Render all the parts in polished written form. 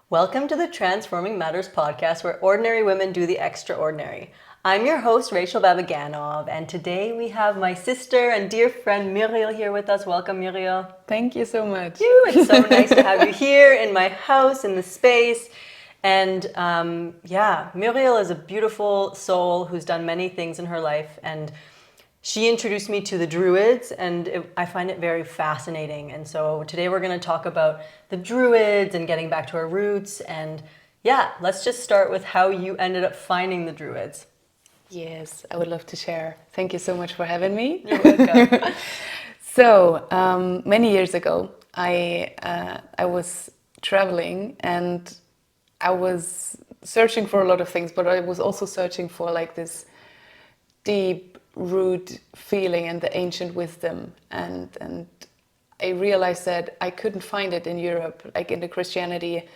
Welcome to the Transforming Matters podcast, where ordinary women do the extraordinary. I'm your host, Rachel Babaganov, and today we have my sister and dear friend Muriel here with us. Welcome, Muriel. Thank you so much. It's so nice to have you here in my house, in the space. And Muriel is a beautiful soul who's done many things in her life, and she introduced me to the Druids, and I find it very fascinating. And so today we're going to talk about the Druids and getting back to our roots. And let's just start with how you ended up finding the Druids. Yes, I would love to share. Thank you so much for having me. You're welcome. So, many years ago, I was traveling and I was searching for a lot of things, but I was also searching for like this deep root feeling and the ancient wisdom, and I realized that I couldn't find it in Europe, like in the Christianity.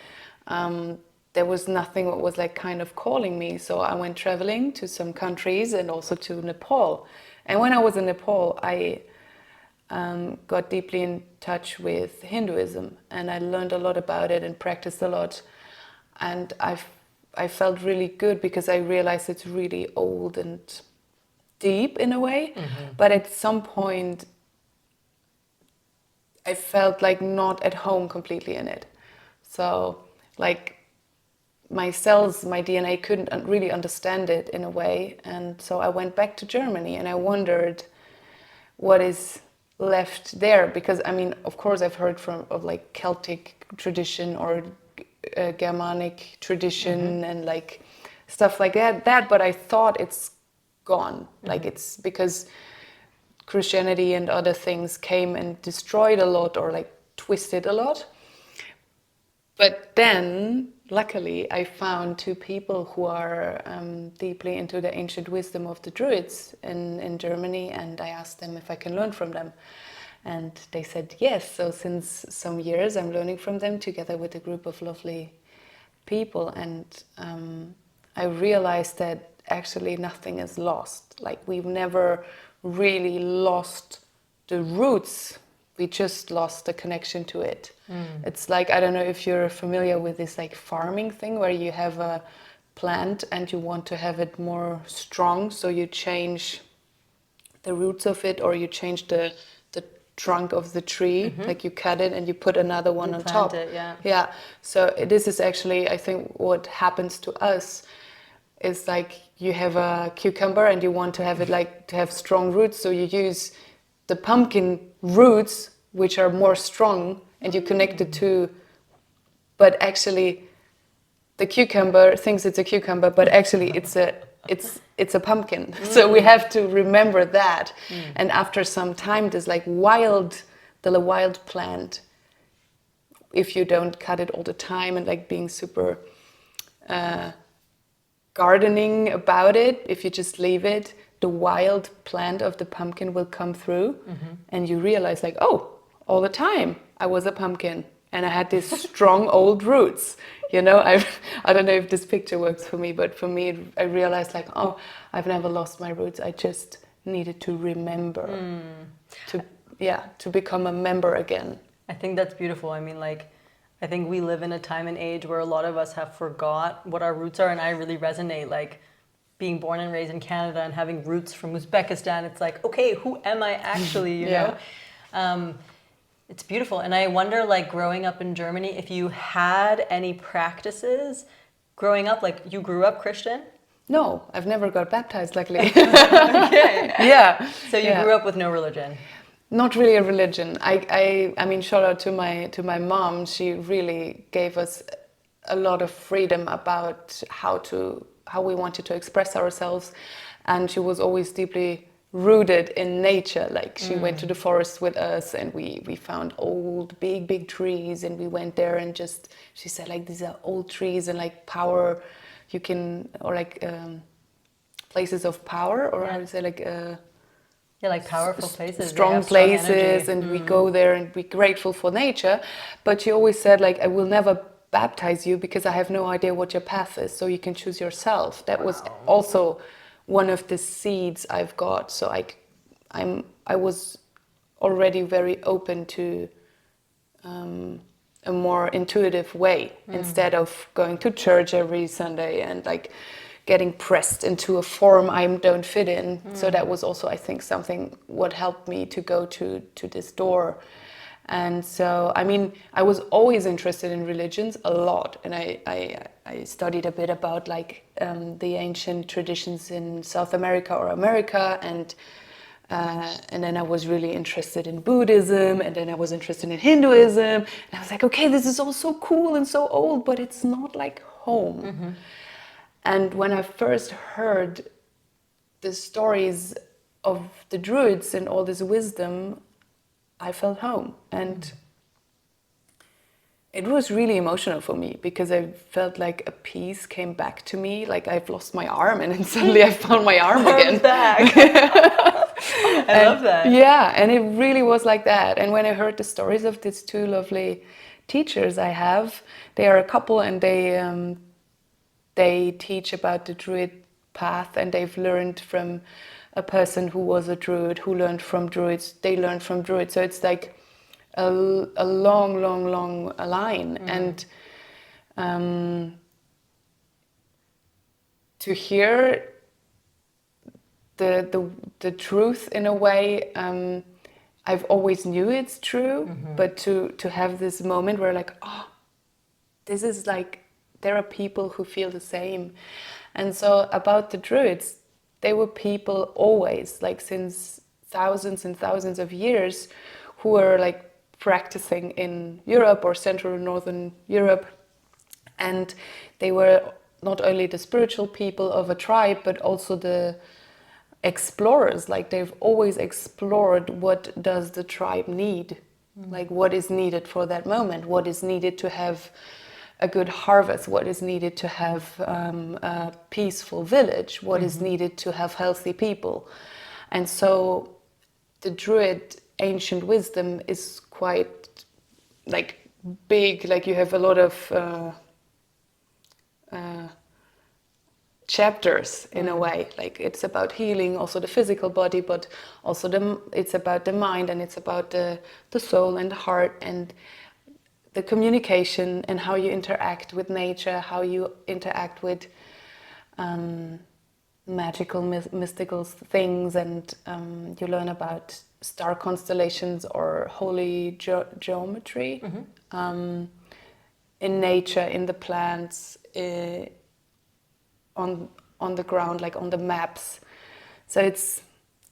There was nothing that was like kind of calling me, so I went traveling to some countries and also to Nepal. And when I was in Nepal, I got deeply in touch with Hinduism, and I learned a lot about it and practiced a lot, and I felt really good because I realized it's really old and deep in a way, but at some point I felt like not at home completely in it. So like my cells, my DNA couldn't really understand it in a way, and so I went back to Germany and I wondered what is left there, because I mean, of course I've heard of like Celtic tradition or Germanic tradition and like stuff like that, but I thought it's gone. Like it's because Christianity and other things came and destroyed a lot or like twisted a lot. But then luckily I found two people who are deeply into the ancient wisdom of the Druids in Germany, and I asked them if I can learn from them, and they said yes. So since some years I'm learning from them together with a group of lovely people, and I realized that actually nothing is lost. Like we've never really lost the roots, we just lost the connection to it. It's like, I don't know if you're familiar with this like farming thing where you have a plant and you want to have it more strong, so you change the roots of it, or you change the trunk of the tree, like you cut it and you put another one on top. Yeah. So this is actually, I think, what happens to us is like you have a cucumber and you want to have it like to have strong roots, so you use the pumpkin roots, which are more strong, and you connect it to, but actually the cucumber thinks it's a cucumber, but actually it's a pumpkin. So we have to remember that. And after some time, this like the wild plant, if you don't cut it all the time and like being super gardening about it, if you just leave it, the wild plant of the pumpkin will come through, and you realize like, oh, all the time I was a pumpkin and I had these strong old roots. You know, I don't know if this picture works for me, but for me, I realized like, oh, I've never lost my roots. I just needed to remember to become a member again. I think that's beautiful. I mean, like, I think we live in a time and age where a lot of us have forgot what our roots are, and I really resonate, like, being born and raised in Canada and having roots from Uzbekistan. It's like, okay, who am I actually, you know? It's beautiful. And I wonder, like, growing up in Germany, if you had any practices growing up, like, you grew up Christian? No, I've never got baptized, luckily. Okay. Yeah. So you grew up with no religion? Not really a religion. I mean, shout out to my mom. She really gave us a lot of freedom about how we wanted to express ourselves, and she was always deeply rooted in nature. Like she went to the forest with us, and we found old big trees, and we went there and just, she said like, these are old trees and like power you can, or like places of power, or how do you say, like like powerful places, strong places, and we go there and be grateful for nature. But she always said like, I will never baptize you because I have no idea what your path is, so you can choose yourself. That was also one of the seeds I've got. So I was already very open to a more intuitive way instead of going to church every Sunday and like getting pressed into a form I don't fit in. So that was also, I think, something what helped me to go to this door. And so, I mean, I was always interested in religions a lot, and I studied a bit about like the ancient traditions in South America or America, and then I was really interested in Buddhism, and then I was interested in Hinduism, and I was like, okay, this is all so cool and so old, but it's not like home. And when I first heard the stories of the Druids and all this wisdom, I felt home. And it was really emotional for me because I felt like a piece came back to me. Like I've lost my arm and then suddenly I found my arm again. Back. I love that. Yeah, and it really was like that. And when I heard the stories of these two lovely teachers I have, they are a couple, and they teach about the Druid path, and they've learned from a person who was a Druid, who learned from Druids, they learned from Druids. So it's like a long line. And to hear the truth in a way, I've always knew it's true, but to have this moment where like, oh, this is like, there are people who feel the same. And so about the Druids, they were people always, like since thousands and thousands of years, who were like practicing in Europe or Central and Northern Europe. And they were not only the spiritual people of a tribe, but also the explorers. Like they've always explored, what does the tribe need? Like what is needed for that moment? What is needed to have a good harvest? What is needed to have a peaceful village? What is needed to have healthy people? And so the Druid ancient wisdom is quite like big, like you have a lot of chapters in a way. Like it's about healing also the physical body, but also it's about the mind, and it's about the soul and the heart, and the communication, and how you interact with nature, how you interact with magical, mystical things, and you learn about star constellations or holy geometry in nature, in the plants, on the ground, like on the maps. So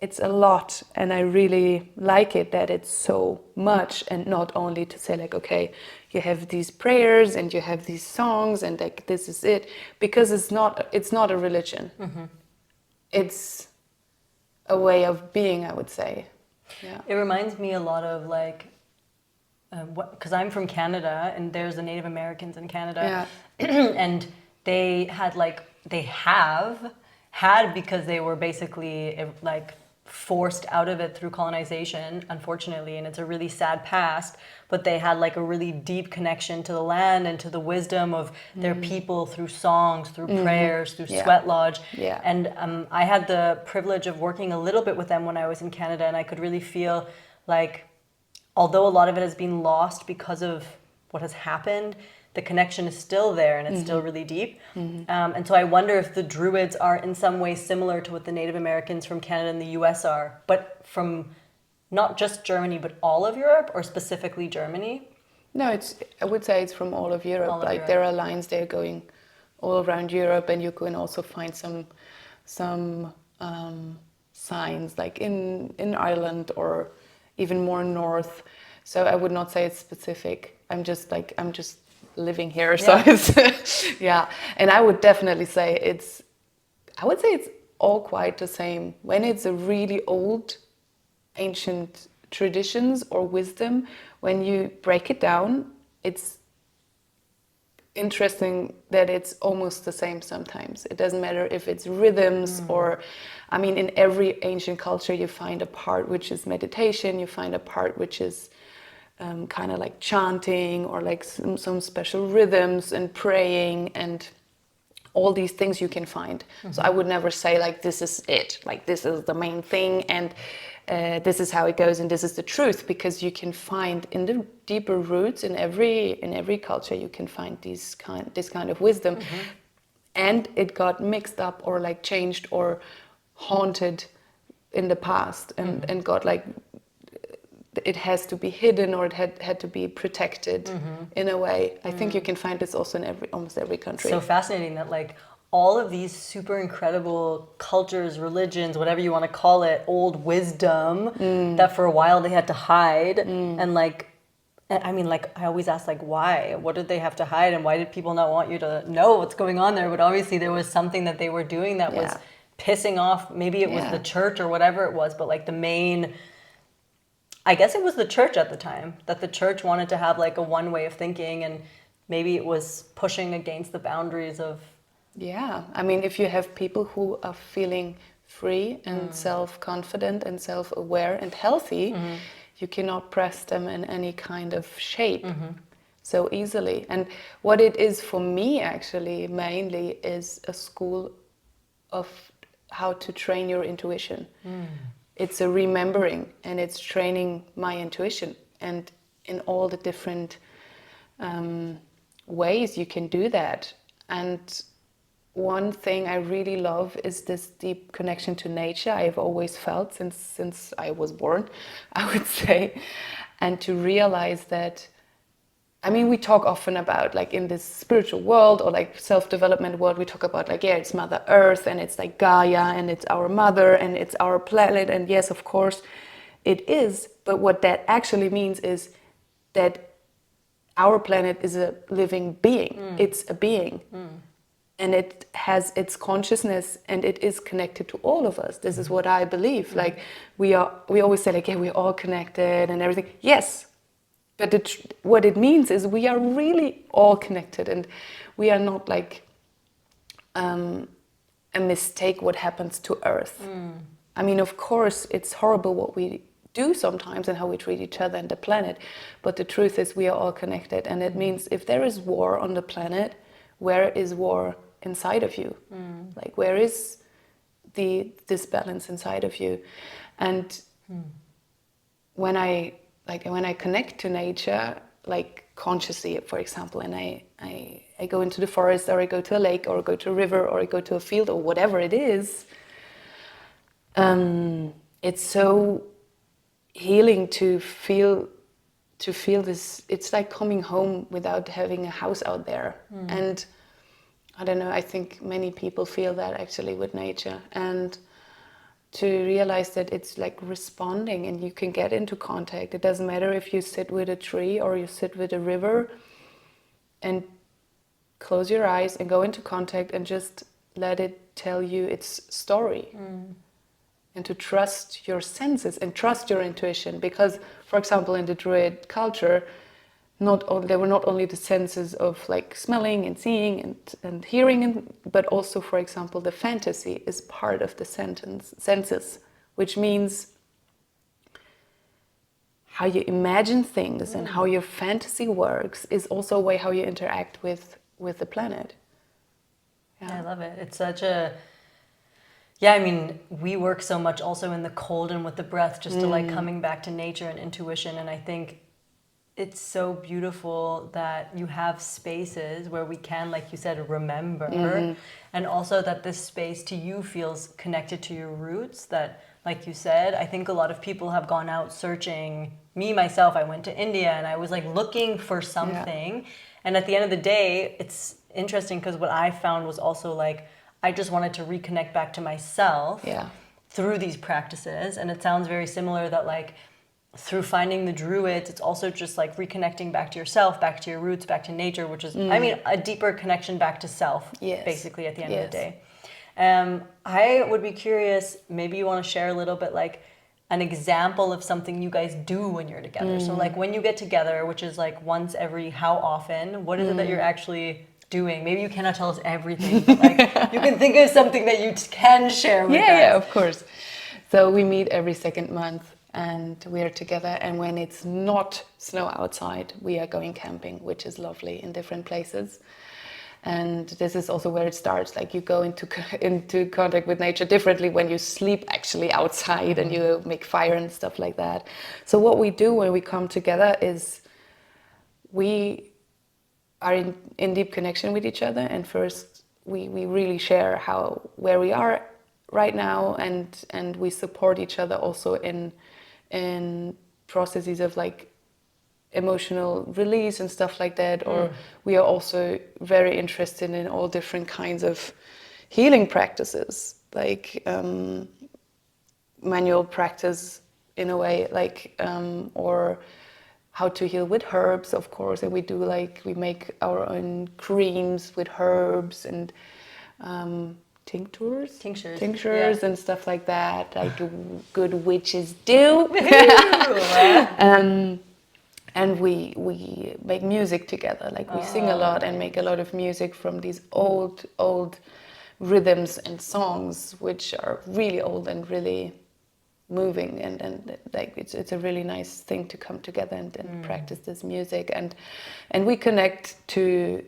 it's a lot, and I really like it that it's so much, and not only to say like, okay, you have these prayers and you have these songs and like this is it, because it's not a religion. It's a way of being, I would say. Yeah. It reminds me a lot of like, because I'm from Canada, and there's the Native Americans in Canada, and they have had, because they were basically like forced out of it through colonization, unfortunately, and it's a really sad past, but they had like a really deep connection to the land and to the wisdom of their people through songs, through prayers, through sweat lodge. And I had the privilege of working a little bit with them when I was in Canada, and I could really feel like, although a lot of it has been lost because of what has happened, the connection is still there, and it's still really deep. And so I wonder if the Druids are in some way similar to what the Native Americans from Canada and the US are, but from not just Germany, but all of Europe, or specifically Germany? No, I would say it's from all of Europe. All of Europe. There are lines there going all around Europe, and you can also find some signs like in Ireland or even more north. So I would not say it's specific. I'm just living here, so it's yeah. And I would definitely say it's all quite the same. When it's a really old, ancient traditions or wisdom, when you break it down, it's interesting that it's almost the same sometimes. It doesn't matter if it's rhythms or, I mean, in every ancient culture you find a part which is meditation, you find a part which is kind of like chanting, or like some special rhythms and praying, and all these things you can find. So I would never say like this is it, like this is the main thing. And this is how it goes and this is the truth, because you can find in the deeper roots in every culture, you can find this kind of wisdom. And it got mixed up or like changed or haunted in the past, and got like, it has to be hidden, or it had to be protected in a way. I think you can find this also in almost every country. So fascinating that like all of these super incredible cultures, religions, whatever you want to call it, old wisdom that for a while they had to hide. And like, I mean, like I always ask, like, why? What did they have to hide, and why did people not want you to know what's going on there? But obviously there was something that they were doing that was pissing off. Maybe it was the church or whatever it was, but like the main, I guess it was the church at the time, that the church wanted to have like a one way of thinking, and maybe it was pushing against the boundaries of. Yeah, I mean, if you have people who are feeling free and self-confident and self-aware and healthy, you cannot press them in any kind of shape so easily. And what it is for me actually mainly is a school of how to train your intuition. It's a remembering, and it's training my intuition, and in all the different ways you can do that. And one thing I really love is this deep connection to nature I've always felt since I was born, I would say. And to realize that, I mean, we talk often about like in this spiritual world or like self-development world, we talk about like, yeah, it's Mother Earth and it's like Gaia and it's our mother and it's our planet. And yes, of course it is. But what that actually means is that our planet is a living being. It's a being. And it has its consciousness, and it is connected to all of us. This is what I believe. Like we always say like, yeah, we're all connected and everything. Yes, but what it means is we are really all connected, and we are not like a mistake what happens to Earth. I mean, of course, it's horrible what we do sometimes and how we treat each other and the planet. But the truth is we are all connected, and it means if there is war on the planet, where is war inside of you? Like, where is this balance inside of you? And when I connect to nature, like consciously, for example, and I go into the forest, or I go to a lake, or I go to a river, or I go to a field, or whatever it is, it's so healing to feel this. It's like coming home without having a house out there. And I don't know, I think many people feel that actually with nature, and to realize that it's like responding, and you can get into contact. It doesn't matter if you sit with a tree or you sit with a river, and close your eyes and go into contact and just let it tell you its story. And to trust your senses and trust your intuition, because, for example, in the Druid culture, there were not only the senses of like smelling and seeing and hearing, but also, for example, the fantasy is part of the senses, which means how you imagine things and how your fantasy works is also a way how you interact with the planet. I love it. It's such a... Yeah, I mean, we work so much also in the cold and with the breath, just to like coming back to nature and intuition. And I think it's so beautiful that you have spaces where we can, like you said, remember. And also that this space to you feels connected to your roots. That, like you said, I think a lot of people have gone out searching. Me, myself, I went to India and I was like looking for something. And at the end of the day, it's interesting because what I found was also like, I just wanted to reconnect back to myself through these practices. And it sounds very similar that like through finding the Druids, it's also just like reconnecting back to yourself, back to your roots, back to nature, which is, I mean, a deeper connection back to self, basically at the end of the day. I would be curious, maybe you want to share a little bit like an example of something you guys do when you're together. So like when you get together, which is like once every how often, what is it that you're actually doing? Maybe you cannot tell us everything, but like you can think of something that you can share with us. Yeah, of course. So we meet every second month and we are together, and when it's not snow outside, we are going camping, which is lovely in different places. And this is also where it starts. Like you go into contact with nature differently when you sleep actually outside and you make fire and stuff like that. So what we do when we come together is we are in deep connection with each other, and first we really share where we are right now, and we support each other also in processes of like emotional release and stuff like that. Or we are also very interested in all different kinds of healing practices, like manual practice in a way, like or how to heal with herbs, of course. And we make our own creams with herbs and tinctures Yeah. and stuff like that, like good witches do. And we make music together, like we sing a lot and make a lot of music from these old rhythms and songs, which are really old and really moving, and like it's a really nice thing to come together and practice this music, and we connect to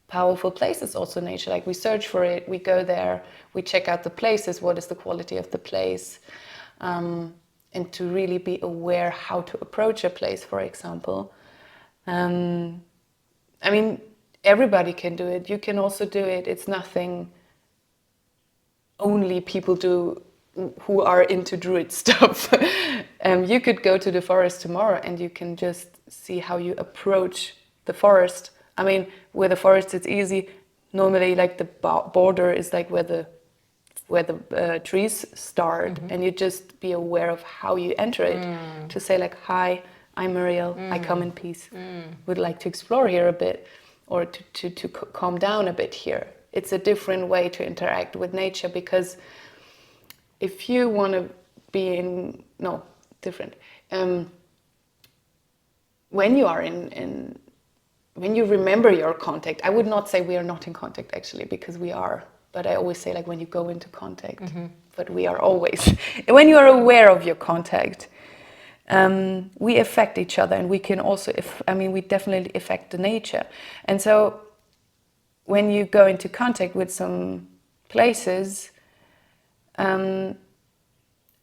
powerful places, also nature. Like we search for it, we go there, we check out the places, what is the quality of the place, and to really be aware how to approach a place, for example. I mean, everybody can do it. You can also do it. It's nothing only people do who are into Druid stuff. You could go to the forest tomorrow and you can just see how you approach the forest. I mean, with the forest it's easy. Normally, like the border is like where the trees start, and you just be aware of how you enter it. To say like, hi, I'm Muriel, I come in peace, would like to explore here a bit, or to calm down a bit here. It's a different way to interact with nature, because if you want to be different. When you are when you remember your contact, I would not say we are not in contact actually, because we are. But I always say like when you go into contact, but we are always. When you are aware of your contact, we affect each other, and we can also, we definitely affect the nature. And so when you go into contact with some places,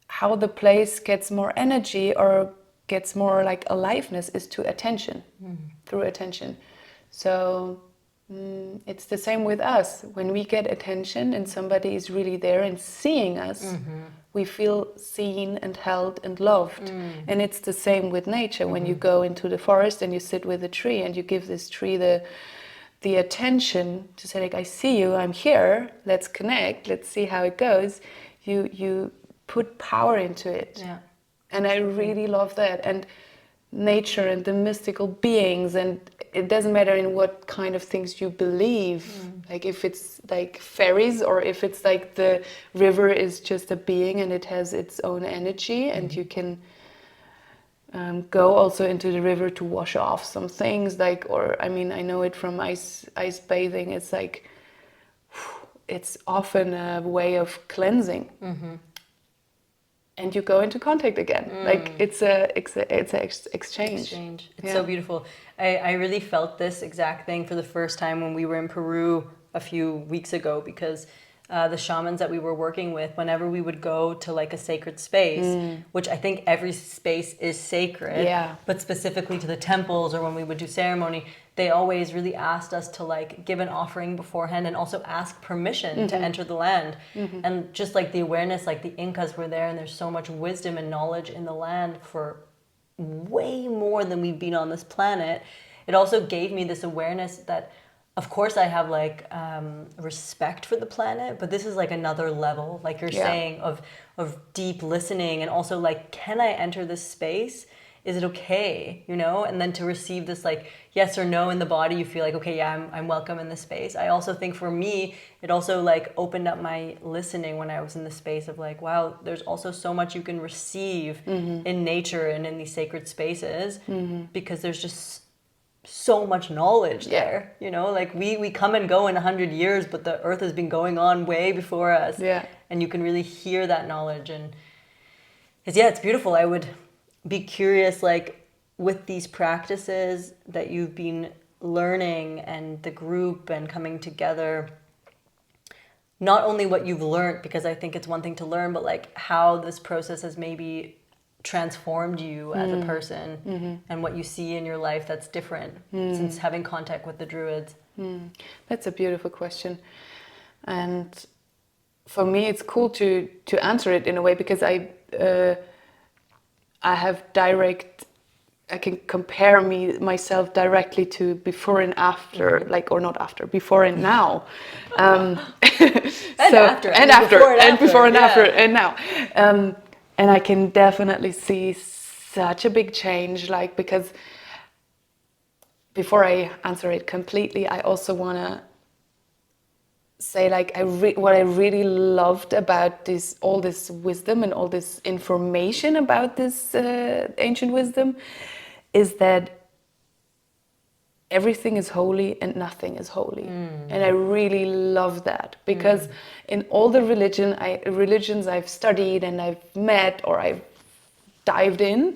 how the place gets more energy or gets more like aliveness is through attention. So it's the same with us. When we get attention and somebody is really there and seeing us, we feel seen and held and loved. And it's the same with nature. When you go into the forest and you sit with a tree and you give this tree the attention to say like, I see you, I'm here, let's connect, let's see how it goes. You put power into it. Yeah. And I really love that. And nature and the mystical beings, and it doesn't matter in what kind of things you believe, like if it's like fairies, or if it's like the river is just a being and it has its own energy, and you can go also into the river to wash off some things, like, or I know it from ice bathing. It's like, it's often a way of cleansing. And you go into contact again. Like it's a exchange. It's so beautiful. I really felt this exact thing for the first time when we were in Peru a few weeks ago, because the shamans that we were working with, whenever we would go to like a sacred space, which I think every space is sacred, but specifically to the temples or when we would do ceremony, they always really asked us to like give an offering beforehand and also ask permission to enter the land. And just like the awareness, like the Incas were there, and there's so much wisdom and knowledge in the land for way more than we've been on this planet. It also gave me this awareness that, of course, I have like respect for the planet, but this is like another level, like you're saying, of deep listening, and also like, can I enter this space? Is it okay, And then to receive this like yes or no in the body, you feel like, okay, yeah, I'm welcome in this space. I also think for me, it also like opened up my listening when I was in the space of like, wow, there's also so much you can receive in nature and in these sacred spaces, because there's just so much knowledge there, like we come and go in 100 years, but the earth has been going on way before us. And you can really hear that knowledge, and it's beautiful. I would be curious, like with these practices that you've been learning and the group and coming together, not only what you've learned, because I think it's one thing to learn, but like how this process has maybe transformed you as a person and what you see in your life that's different since having contact with the Druids. That's a beautiful question. And for me, it's cool to answer it in a way because I have I can compare myself directly to before and after, like, or not after, before and now. And after, before and after, and now. And I can definitely see such a big change, like, because before I answer it completely, I also want to say, like, what I really loved about all this wisdom and all this information about this ancient wisdom is that everything is holy and nothing is holy. And I really love that because in all the religions I've studied and I've met or I've dived in,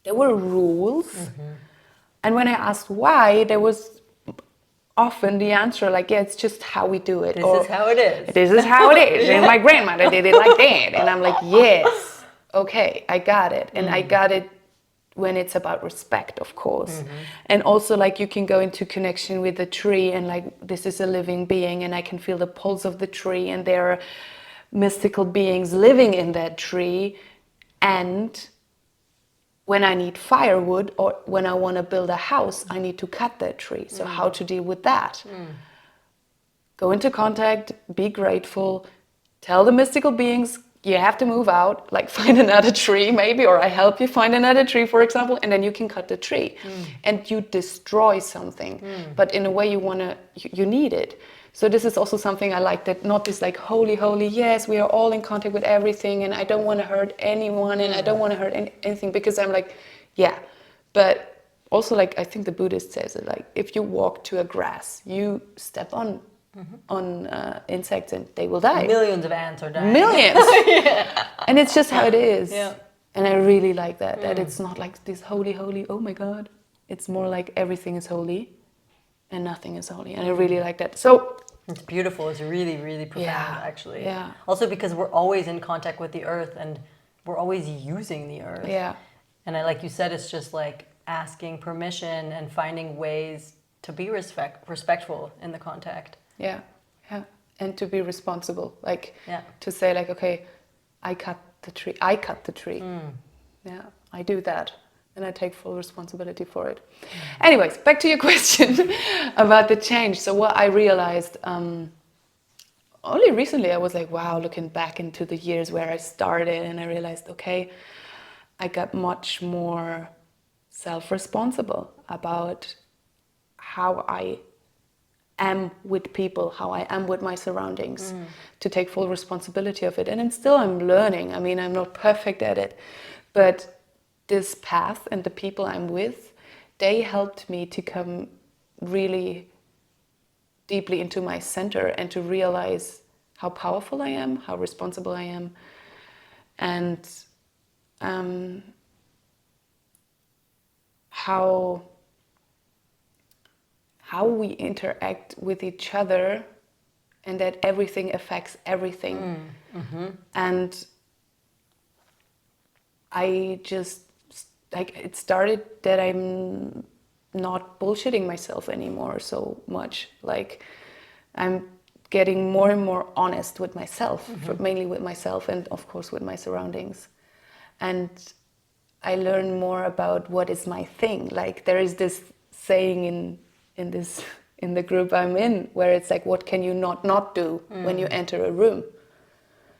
there were rules. And when I asked why, there was often the answer like, yeah, it's just how we do it. This is how it is. This is how it is. And my grandmother did it like that. And I'm like, yes, okay, I got it. And I got it when it's about respect, of course. And also, like, you can go into connection with the tree and, like, this is a living being and I can feel the pulse of the tree and there are mystical beings living in that tree. And when I need firewood or when I want to build a house, I need to cut that tree. So how to deal with that? Go into contact, be grateful, tell the mystical beings, you have to move out, like find another tree maybe, or I help you find another tree, for example, and then you can cut the tree. And you destroy something, but in a way you need it. So this is also something I like, that not this like holy, holy, yes, we are all in contact with everything and I don't want to hurt anyone and I don't want to hurt anything, because I'm like, yeah. But also, like, I think the Buddhist says it, like, if you walk to a grass, you step on insects and they will die. Millions of ants are dying. Millions. And it's just how it is. Yeah. And I really like that it's not like this holy, holy, oh my God. It's more like everything is holy and nothing is holy. And I really like that. So it's beautiful. It's really, really profound, actually. Yeah. Also because we're always in contact with the earth and we're always using the earth. Yeah. And like you said, it's just like asking permission and finding ways to be respectful in the contact. Yeah. Yeah. And to be responsible. Like, yeah. To say, like, okay, I cut the tree. Yeah, I do that. And I take full responsibility for it. Anyways, back to your question about the change. So what I realized, only recently I was like, wow, looking back into the years where I started, and I realized, okay, I got much more self-responsible about how I am with people, how I am with my surroundings, to take full responsibility of it. And I'm learning. I mean, I'm not perfect at it, but this path and the people I'm with, they helped me to come really deeply into my center and to realize how powerful I am, how responsible I am, and how we interact with each other, and that everything affects everything. And I just, like, it started that I'm not bullshitting myself anymore so much. Like, I'm getting more and more honest with myself, mainly with myself and of course with my surroundings. And I learn more about what is my thing. Like, there is this saying in the group I'm in where it's like, what can you not do when you enter a room?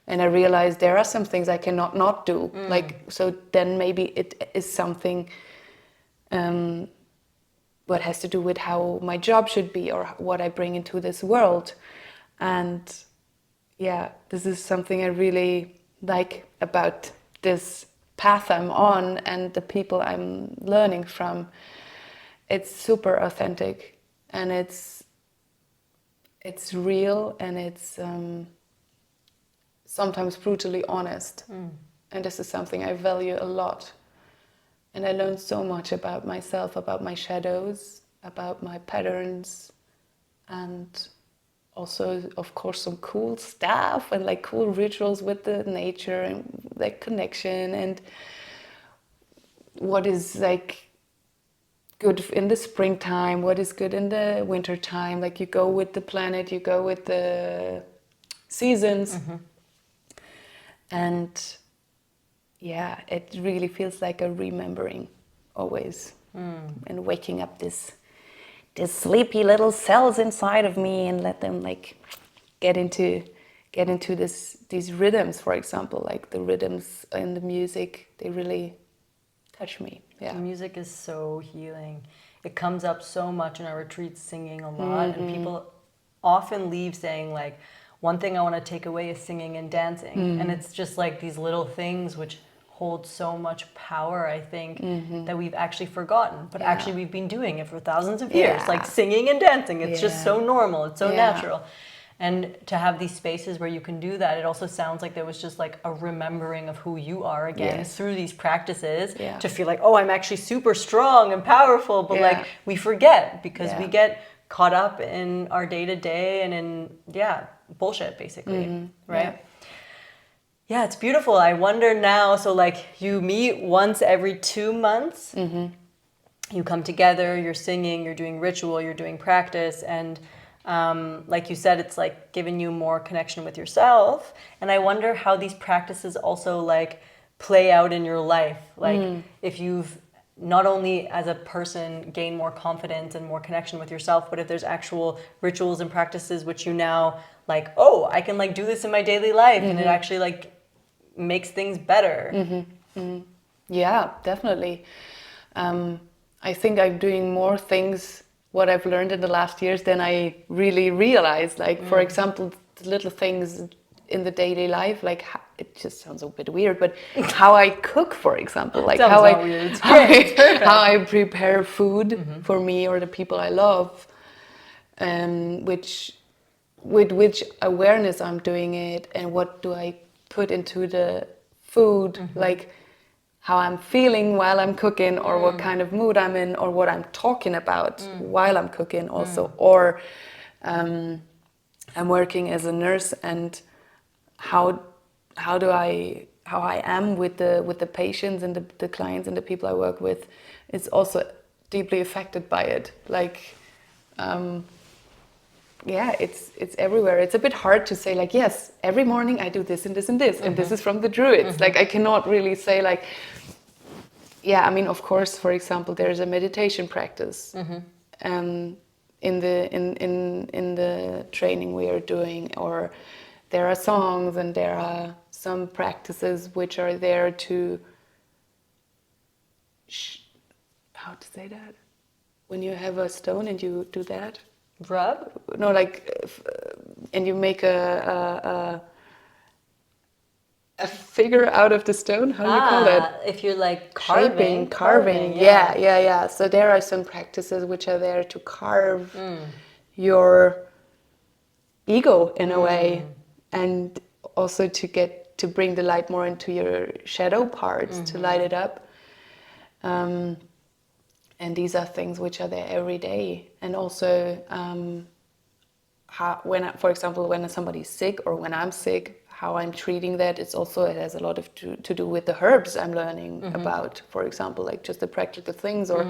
And I realized there are some things I cannot not do. Like, so then maybe it is something what has to do with how my job should be or what I bring into this world. And yeah, this is something I really like about this path I'm on and the people I'm learning from. It's super authentic and it's real, and it's sometimes brutally honest. And this is something I value a lot. And I learned so much about myself, about my shadows, about my patterns, and also, of course, some cool stuff and like cool rituals with the nature and like connection, and what is like good in the springtime, what is good in the winter time. Like you go with the planet, you go with the seasons. And yeah, it really feels like a remembering always, and waking up this sleepy little cells inside of me and let them like get into these rhythms. For example, like the rhythms in the music, they really touch me. Yeah, The music is so healing. It comes up so much in our retreats, singing a lot, and people often leave saying like, one thing I want to take away is singing and dancing. And it's just like these little things which hold so much power, I think, that we've actually forgotten. But actually we've been doing it for thousands of years, like singing and dancing. It's just so normal, it's so natural. And to have these spaces where you can do that, it also sounds like there was just like a remembering of who you are again through these practices, to feel like, oh, I'm actually super strong and powerful. But like we forget because we get caught up in our day to day and in, bullshit basically, right? Yeah, it's beautiful. I wonder now, so like you meet once every 2 months, you come together, you're singing, you're doing ritual, you're doing practice, and like you said, it's like giving you more connection with yourself. And I wonder how these practices also like play out in your life. Like if you've not only as a person gain more confidence and more connection with yourself, but if there's actual rituals and practices which you now like, oh, I can like do this in my daily life, and it actually like makes things better. Yeah, definitely. I think I'm doing more things, what I've learned in the last years, than I really realized. Like, for example, the little things in the daily life, like it just sounds a bit weird, but how I cook, for example, like how I prepare food for me or the people I love, with which awareness I'm doing it, and what do I put into the food, like how I'm feeling while I'm cooking, or what kind of mood I'm in, or what I'm talking about while I'm cooking also. Or I'm working as a nurse, and how I am with the patients and the clients and the people I work with is also deeply affected by it. Like it's everywhere. It's a bit hard to say like, yes, every morning I do this and this and this, and this is from the Druids. Like I cannot really say like, I mean, of course, for example, there's a meditation practice in the training we are doing, or there are songs, and there are some practices which are there to how to say that, when you have a stone and you do that. Rub? No, like, and you make a figure out of the stone. How do you call that? If you're like carving. Yeah. So there are some practices which are there to carve your ego in a way, and also to bring the light more into your shadow parts, to light it up. And these are things which are there every day. And also, for example, when somebody's sick or when I'm sick, how I'm treating that, it has a lot to do with the herbs I'm learning about. For example, like just the practical things. Or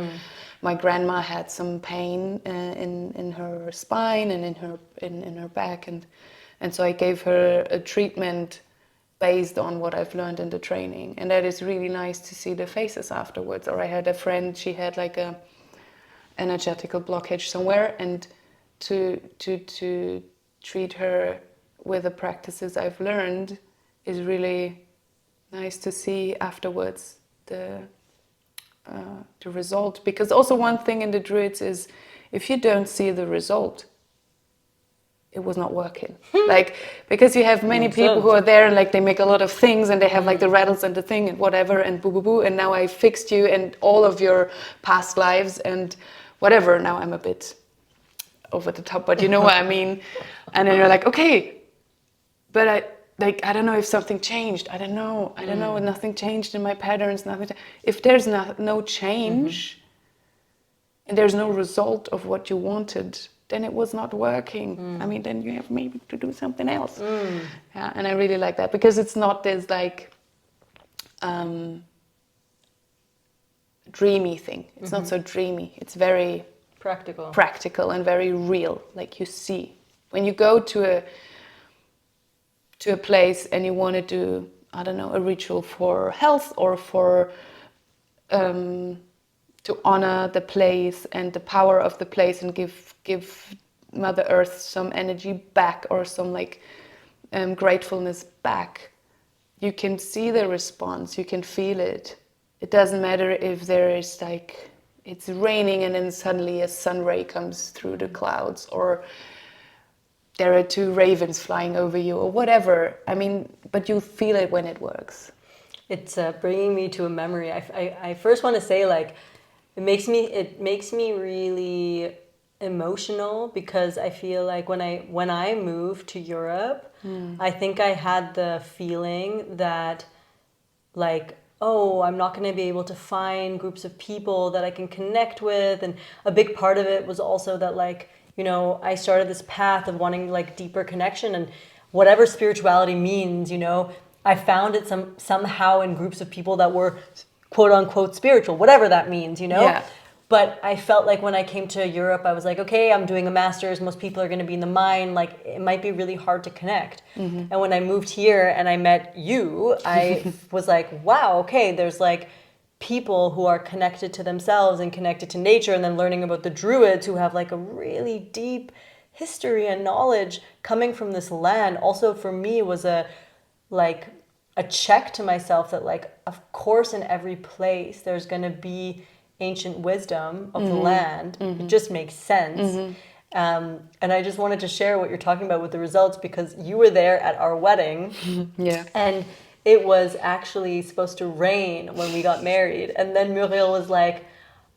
my grandma had some pain in her spine and in her back, and so I gave her a treatment based on what I've learned in the training, and that is really nice to see the faces afterwards. Or I had a friend, she had like a energetical blockage somewhere, and to treat her with the practices I've learned is really nice to see afterwards the result. Because also one thing in the Druids is, if you don't see the result, it was not working. Like, because you have many people who are there and like they make a lot of things, and they have like the rattles and the thing and whatever and boo boo boo, and now I fixed you and all of your past lives and whatever. Now I'm a bit over the top, but you know what I mean. And then you're like, okay, but I don't know if something changed. I don't know. Nothing changed in my patterns. Nothing. If there's no change, and there's no result of what you wanted, then it was not working. I mean, then you have maybe to do something else. Yeah, and I really like that because it's not this like dreamy thing. It's not so dreamy. It's very practical and very real. Like you see when you go to a place and you want to do, I don't know, a ritual for health or for to honor the place and the power of the place and give Mother Earth some energy back or some like gratefulness back. You can see the response, you can feel it. It doesn't matter if there is like, it's raining and then suddenly a sun ray comes through the clouds, or there are two ravens flying over you, or whatever. I mean, but you feel it when it works. It's bringing me to a memory. I first want to say, like, it makes me really emotional because I feel like when I moved to Europe, I think I had the feeling that, like, oh, I'm not going to be able to find groups of people that I can connect with. And a big part of it was also that, like, you know, I started this path of wanting like deeper connection, and whatever spirituality means, you know, I found it somehow in groups of people that were quote unquote spiritual, whatever that means, you know? Yeah. But I felt like when I came to Europe, I was like, okay, I'm doing a master's. Most people are going to be in the mind. Like, it might be really hard to connect. And when I moved here and I met you, I was like, wow, okay, there's like people who are connected to themselves and connected to nature. And then learning about the Druids who have like a really deep history and knowledge coming from this land. Also, for me, was a check to myself that, like, of course, in every place, there's going to be ancient wisdom of the land. It just makes sense. And I just wanted to share what you're talking about with the results, because you were there at our wedding. Yeah. And it was actually supposed to rain when we got married. And then Muriel was like,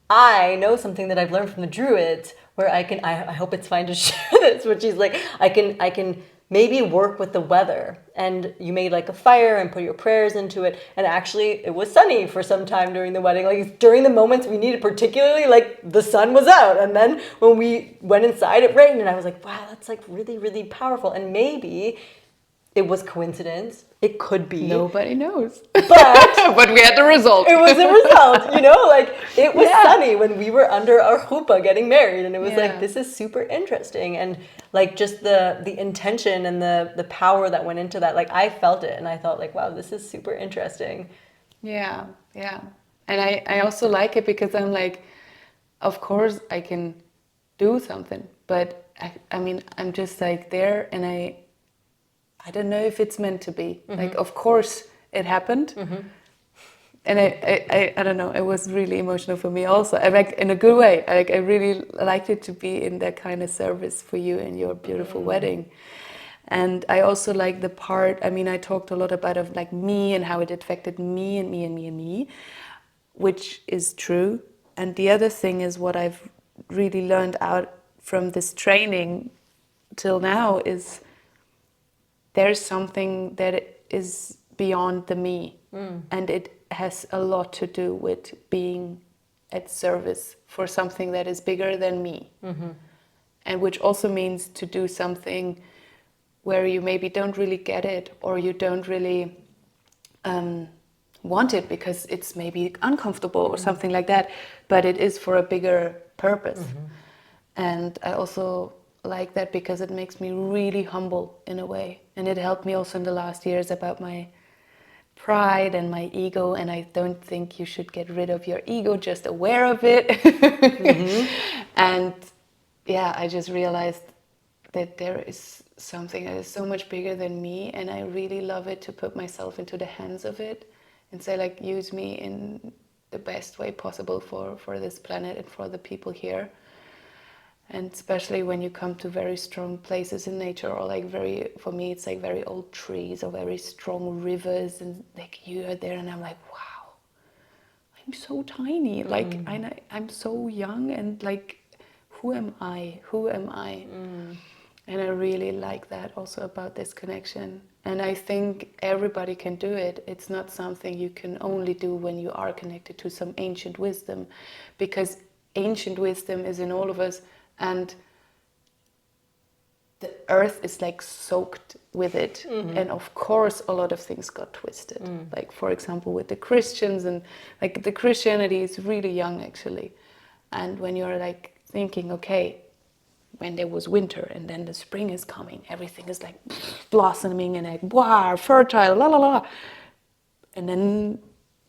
I know something that I've learned from the Druids where I hope it's fine to share this, but she's like, I can maybe work with the weather. And you made like a fire and put your prayers into it. And actually it was sunny for some time during the wedding. Like during the moments we needed, particularly, like the sun was out. And then when we went inside, it rained. And I was like, wow, that's like really, really powerful. And maybe it was coincidence. It could be. Nobody knows. But but we had the result. It was a result, you know, like it was sunny when we were under our chuppah getting married, and it was like, this is super interesting. And like just the intention and the power that went into that, like I felt it and I thought like, wow, this is super interesting. Yeah. And I also like it because I'm like, of course I can do something, but I mean, I'm just like there, and I don't know if it's meant to be. Like, of course it happened. And I don't know, it was really emotional for me also. I like, in a good way. I really liked it to be in that kind of service for you in your beautiful wedding. And I also like the part, I mean, I talked a lot about of like me and how it affected me and me and me and me, which is true. And the other thing is what I've really learned out from this training till now is there's something that is beyond the me, and it has a lot to do with being at service for something that is bigger than me, and which also means to do something where you maybe don't really get it, or you don't really want it because it's maybe uncomfortable or something like that, but it is for a bigger purpose. And I also like that because it makes me really humble in a way, and it helped me also in the last years about my pride and my ego. And I don't think you should get rid of your ego, just aware of it. And yeah, I just realized that there is something that is so much bigger than me, and I really love it to put myself into the hands of it and say, like, use me in the best way possible for this planet and for the people here. And especially when you come to very strong places in nature, or like for me, it's like very old trees or very strong rivers, and like you are there and I'm like, wow, I'm so tiny. Like I'm so young, and like, who am I? And I really like that also about this connection. And I think everybody can do it. It's not something you can only do when you are connected to some ancient wisdom, because ancient wisdom is in all of us, and the earth is like soaked with it. And of course a lot of things got twisted, like for example with the Christians, and like the Christianity is really young actually. And when you're like thinking, okay, when there was winter and then the spring is coming, everything is like blossoming and like wow, fertile, la la la. And then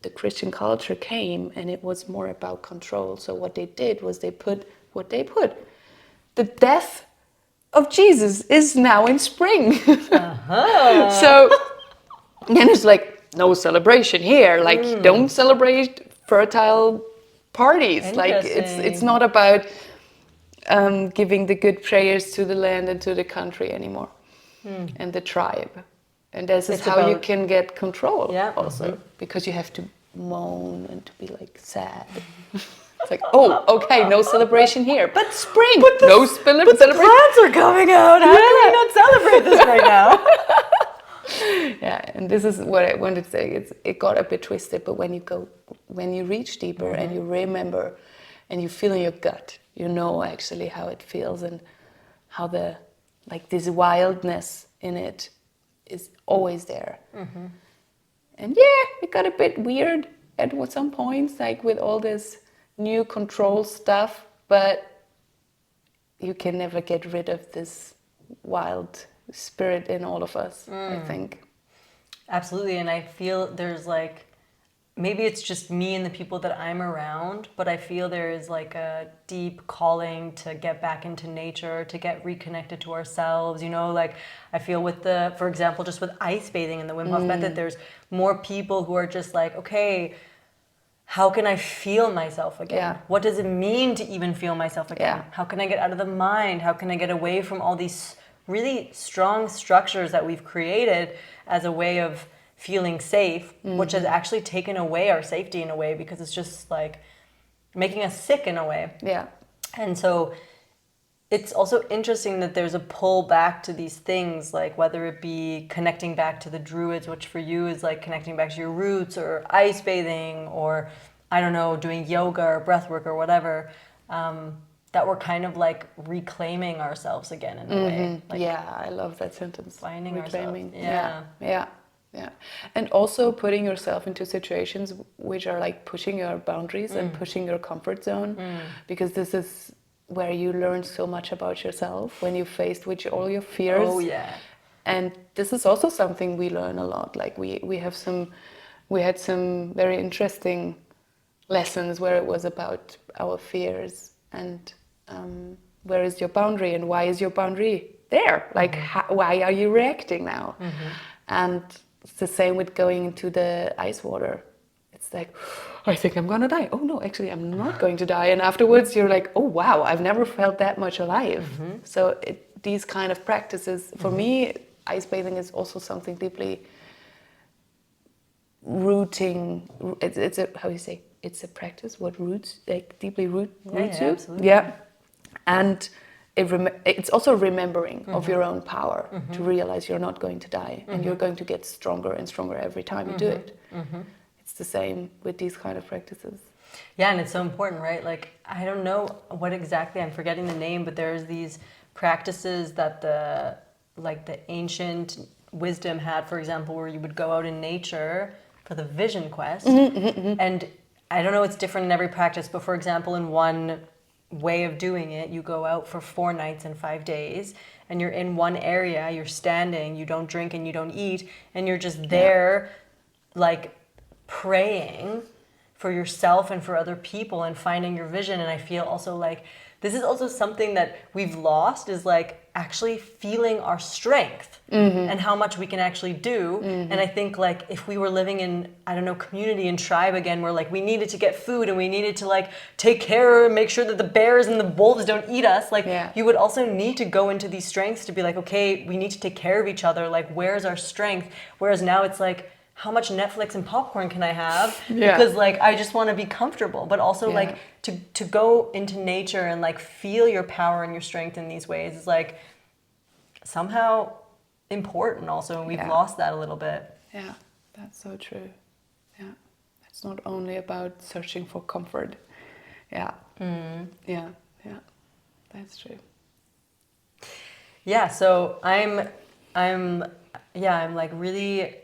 the Christian culture came and it was more about control. So what they did was they put what they put. The death of Jesus is now in spring. So then it's like no celebration here. Like don't celebrate fertile parties. Like it's not about giving the good prayers to the land and to the country anymore, and the tribe. And this is how you can get control also, because you have to moan and to be like sad. It's like, oh, okay, no celebration here, but spring, but the plants are coming out. How can we not celebrate this right now? Yeah, and this is what I wanted to say. It got a bit twisted, but when you reach deeper and you remember, and you feel in your gut, you know actually how it feels and how this wildness in it is always there. And yeah, it got a bit weird at some points, like with all this new control stuff, but you can never get rid of this wild spirit in all of us, I think. Absolutely, and I feel there's like, maybe it's just me and the people that I'm around, but I feel there is like a deep calling to get back into nature, to get reconnected to ourselves, you know, like I feel with for example, just with ice bathing and the Wim Hof method, there's more people who are just like, okay, how can I feel myself again? Yeah. What does it mean to even feel myself again? Yeah. How can I get out of the mind? How can I get away from all these really strong structures that we've created as a way of feeling safe, which has actually taken away our safety in a way, because it's just like making us sick in a way. Yeah. And so it's also interesting that there's a pull back to these things, like whether it be connecting back to the Druids, which for you is like connecting back to your roots, or ice bathing, or I don't know, doing yoga or breath work or whatever, that we're kind of like reclaiming ourselves again in a way. Like yeah, I love that sentence. finding Reclaiming. ourselves. Yeah. And also putting yourself into situations which are like pushing your boundaries and pushing your comfort zone, because this is where you learn so much about yourself, when you're faced with all your fears. Oh yeah. And this is also something we learn a lot. Like we had some very interesting lessons where it was about our fears and where is your boundary and why is your boundary there? Like why are you reacting now? And it's the same with going into the ice water. It's like, I think I'm gonna die. Oh no, actually I'm not going to die. And afterwards you're like, oh wow, I've never felt that much alive. So these kind of practices, for me, ice bathing is also something deeply rooting. It's a, how do you say? It's a practice. What roots, like deeply roots you? Absolutely. Yeah, and it's also remembering of your own power, to realize you're not going to die and you're going to get stronger and stronger every time you do it. It's the same with these kind of practices. Yeah, and it's so important, right? Like, I don't know what exactly, I'm forgetting the name, but there's these practices that the ancient wisdom had, for example, where you would go out in nature for the vision quest. And I don't know, it's different in every practice, but for example, in one way of doing it, you go out for 4 nights and 5 days, and you're in one area, you're standing, you don't drink and you don't eat, and you're just there, like praying for yourself and for other people and finding your vision. And I feel also like this is also something that we've lost, is like actually feeling our strength and how much we can actually do. And I think like if we were living in, I don't know, community and tribe again, where like we needed to get food and we needed to like take care and make sure that the bears and the wolves don't eat us, like you would also need to go into these strengths to be like, okay, we need to take care of each other. Like, where's our strength? Whereas now it's like, how much Netflix and popcorn can I have? Because like I just want to be comfortable, but also like to go into nature and like feel your power and your strength in these ways is like somehow important also, and we've lost that a little bit. Yeah, that's so true. Yeah, it's not only about searching for comfort. Yeah, Yeah, yeah, that's true. Yeah, so I'm like really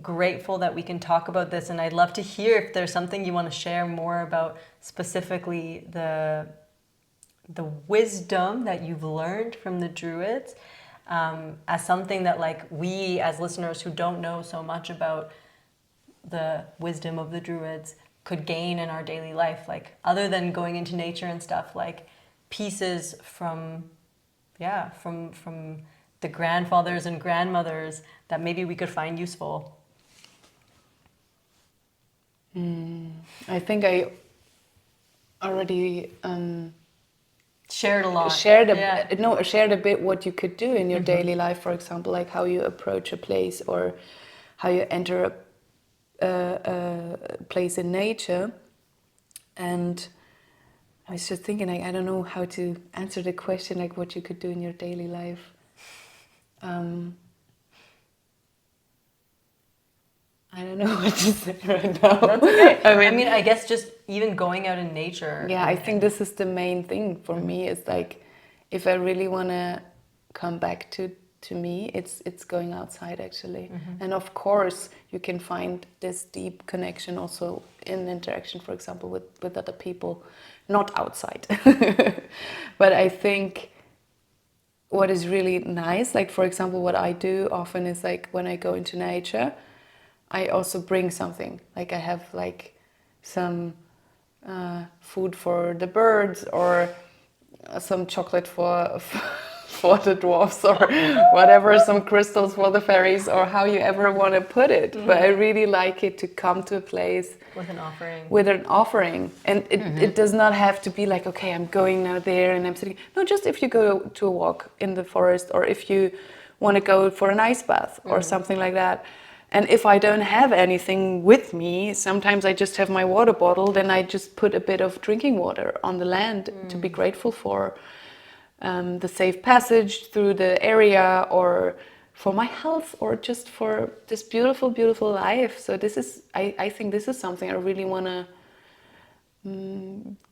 grateful that we can talk about this, and I'd love to hear if there's something you want to share more about, specifically the wisdom that you've learned from the Druids, as something that like we as listeners who don't know so much about the wisdom of the Druids could gain in our daily life, like other than going into nature and stuff, like pieces from from the grandfathers and grandmothers that maybe we could find useful. I think I already Shared a lot. shared Yeah. shared a bit what you could do in your daily life, for example, like how you approach a place or how you enter a place in nature. And I was just thinking, like, I don't know how to answer the question, like what you could do in your daily life. I don't know what to say right now. That's okay. I mean, I guess just even going out in nature. Yeah, I think this is the main thing for me. Is like, if I really want to come back to me, it's going outside actually. And of course, you can find this deep connection also in interaction, for example, with other people, not outside. But I think what is really nice, like for example, what I do often is like when I go into nature, I also bring something. Like I have like some food for the birds or some chocolate for for the dwarfs or whatever, some crystals for the fairies or how you ever want to put it. But I really like it to come to a place With an offering. with an offering, and it does not have to be like, okay, I'm going now there and I'm sitting. No, just if you go to a walk in the forest or if you want to go for an ice bath or something like that. And if I don't have anything with me, sometimes I just have my water bottle, then I just put a bit of drinking water on the land to be grateful for the safe passage through the area or for my health or just for this beautiful, beautiful life. So this is, I think this is something I really want to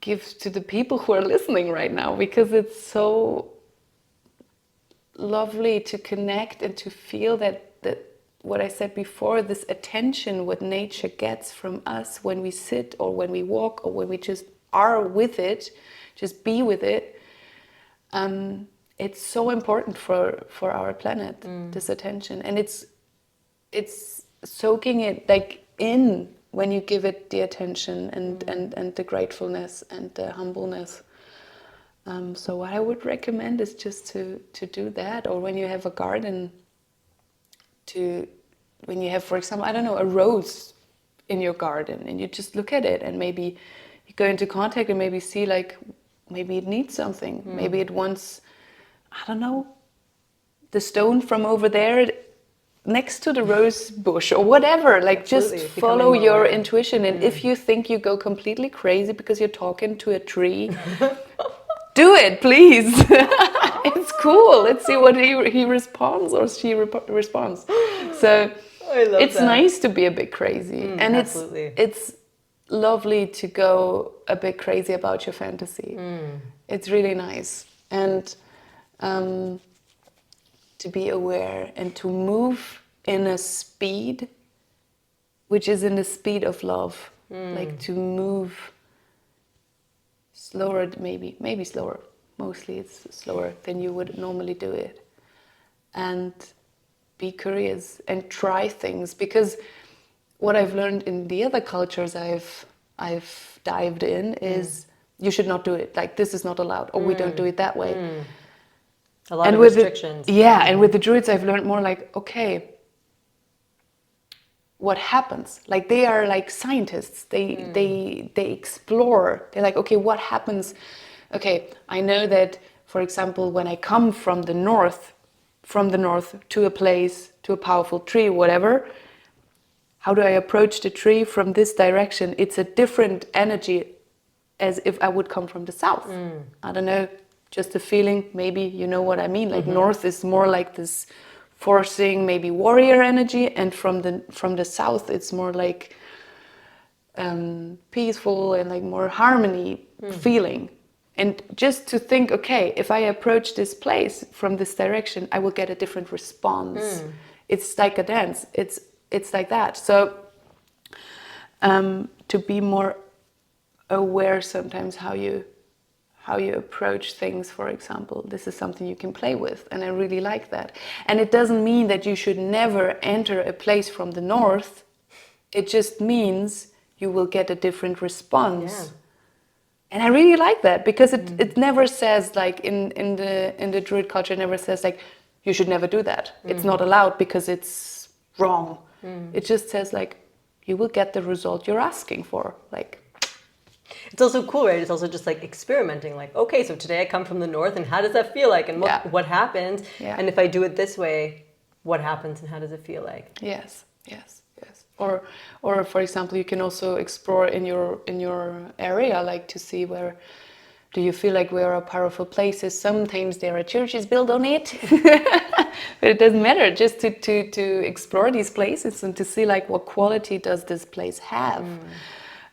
give to the people who are listening right now, because it's so lovely to connect and to feel that what I said before, this attention what nature gets from us when we sit or when we walk or when we just are with it, just be with it. It's so important for our planet, this attention, and it's soaking it like in when you give it the attention and the gratefulness and the humbleness. So what I would recommend is just to do that, or when you have a garden, when you have, for example, I don't know, a rose in your garden, and you just look at it and maybe you go into contact and maybe see like maybe it needs something, maybe it wants, I don't know, the stone from over there next to the rose bush or whatever. Like Absolutely. just Becoming follow more your aware. intuition, and if you think you go completely crazy because you're talking to a tree, do it, please. It's cool. Let's see what he responds or she responds. So I love it's that. nice to be a bit crazy, and absolutely. it's lovely to go a bit crazy about your fantasy. It's really nice, and to be aware and to move in a speed which is in the speed of love, like to move slower, maybe slower. Mostly it's slower than you would normally do it. And be curious and try things, because what I've learned in the other cultures I've dived in is you should not do it. Like, this is not allowed, or we don't do it that way. A lot And of with restrictions. and with the Druids I've learned more like, okay, what happens? Like, they are like scientists. They explore. They're like, okay, what happens? Okay, I know that, for example, when I come from the north to a place, to a powerful tree, whatever, how do I approach the tree from this direction? It's a different energy as if I would come from the south. I don't know, just a feeling, maybe you know what I mean. Like, north is more like this forcing, maybe warrior energy, and from the south it's more like peaceful and like more harmony. feeling. And just to think, okay, if I approach this place from this direction, I will get a different response. It's like a dance. It's like that. So to be more aware sometimes how you approach things, for example, this is something you can play with, and I really like that. And it doesn't mean that you should never enter a place from the north. It just means you will get a different response. Yeah. And I really like that, because it never says, like in the Druid culture, it never says like you should never do that. It's not allowed because it's wrong. It just says like you will get the result you're asking for. Like, it's also cool, right? It's also just like experimenting. Like, okay, so today I come from the north, and how does that feel like, and what happens? Yeah. And if I do it this way, what happens, and how does it feel like? Yes. Or for example, you can also explore in your area, like to see where do you feel like where are powerful places. Sometimes there are churches built on it, but it doesn't matter. Just to explore these places and to see like what quality does this place have,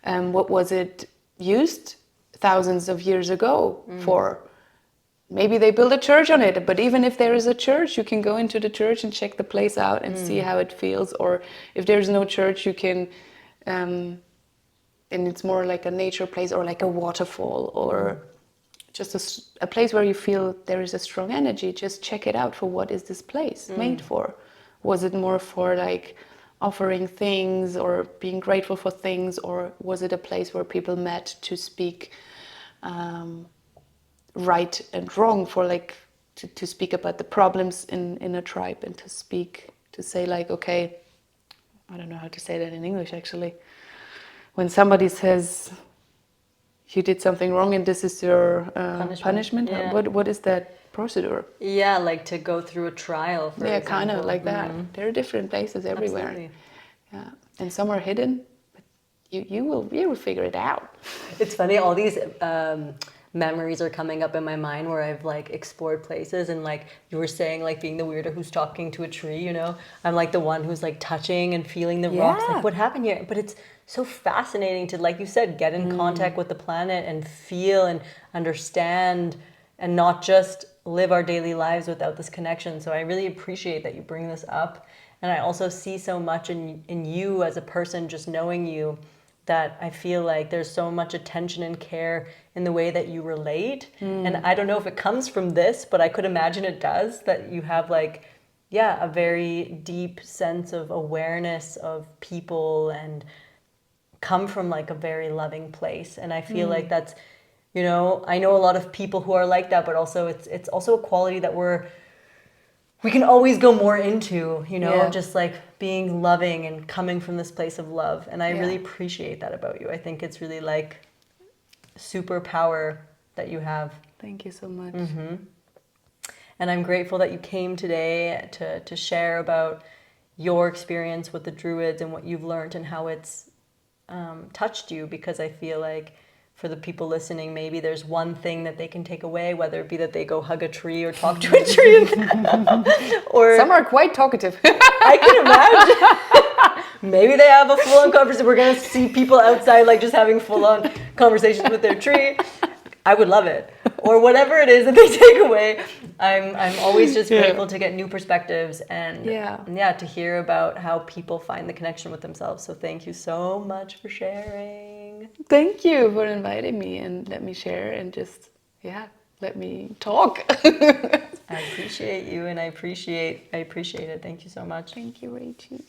what was it used thousands of years ago for. Maybe they build a church on it, but even if there is a church, you can go into the church and check the place out and see how it feels. Or if there's no church, you can, and it's more like a nature place or like a waterfall or just a place where you feel there is a strong energy. Just check it out for what is this place made for. Was it more for like offering things or being grateful for things, or was it a place where people met to speak right and wrong, for like to speak about the problems in a tribe, and to say like, okay, I don't know how to say that in English actually, when somebody says you did something wrong and this is your punishment. Yeah. What is that procedure? Yeah, like to go through a trial, for example. Kind of like that. There are different places everywhere. Absolutely. Yeah, and some are hidden, but you will figure it out. It's funny, all these memories are coming up in my mind where I've like explored places, and like you were saying, like being the weirdo who's talking to a tree, you know, I'm like the one who's like touching and feeling the rocks, like what happened here? But it's so fascinating to, like you said, get in contact with the planet and feel and understand, and not just live our daily lives without this connection. So I really appreciate that you bring this up, and I also see so much in you as a person, just knowing you, that I feel like there's so much attention and care in the way that you relate. And I don't know if it comes from this, but I could imagine it does, that you have like, a very deep sense of awareness of people and come from like a very loving place. And I feel like that's, you know, I know a lot of people who are like that, but also it's also a quality that we can always go more into, you know, just like being loving and coming from this place of love. And I really appreciate that about you. I think it's really like superpower that you have. Thank you so much. And I'm grateful that you came today to share about your experience with the Druids and what you've learned and how it's touched you, because I feel like for the people listening, maybe there's one thing that they can take away, whether it be that they go hug a tree or talk to a tree. Or some are quite talkative. I can imagine. Maybe they have a full-on conversation. We're going to see people outside like just having full-on conversations with their tree. I would love it. Or whatever it is that they take away. I'm always just grateful to get new perspectives and to hear about how people find the connection with themselves. So thank you so much for sharing. Thank you for inviting me and let me share and just let me talk. I appreciate you, and I appreciate it. Thank you so much. Thank you, Rachel.